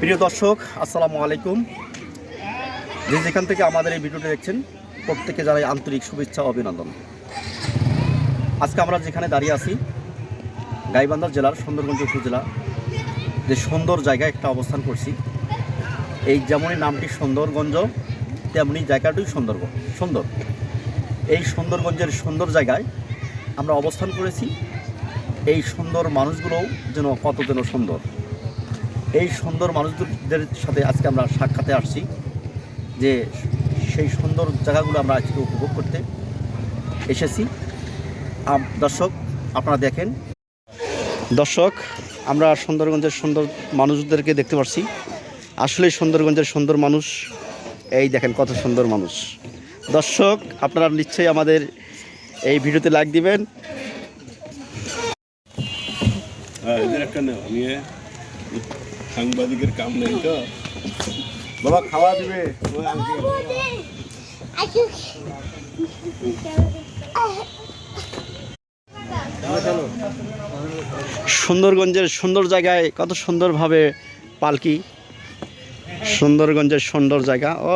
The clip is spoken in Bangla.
প্রিয় দর্শক, আসসালামু আলাইকুম। যেখান থেকে আমাদের এই ভিডিওটি দেখছেন প্রত্যেকে জানাই আন্তরিক শুভেচ্ছা ও অভিনন্দন। আজকে আমরা যেখানে দাঁড়িয়ে আছি গাইবান্ধা জেলার সুন্দরগঞ্জ উপজেলা, যে সুন্দর জায়গায় একটা অবস্থান করছি। এই যেমনই নামটি সুন্দরগঞ্জ, তেমনি জায়গাটিও সুন্দর। এই সুন্দরগঞ্জের সুন্দর জায়গায় আমরা অবস্থান করেছি। এই সুন্দর মানুষগুলোও যেন কত যেন সুন্দর। এই সুন্দর মানুষদের সাথে আজকে আমরা সাক্ষাতে আসছি, যে সেই সুন্দর জায়গাগুলো আমরা আজকে উপভোগ করতে এসেছি। দর্শক, আপনারা দেখেন। দর্শক, আমরা সুন্দরগঞ্জের সুন্দর মানুষদেরকে দেখতে পাচ্ছি। আসলে সুন্দরগঞ্জের সুন্দর মানুষ, এই দেখেন কত সুন্দর মানুষ। দর্শক, আপনারা নিশ্চয়ই আমাদের এই ভিডিওতে লাইক দিবেন। সাংবাদিকের কাম নেই তো বাবা, খাওয়া দিবে। সুন্দরগঞ্জের সুন্দর জায়গায় কত সুন্দরভাবে পালকি। সুন্দরগঞ্জের সুন্দর জায়গা, ও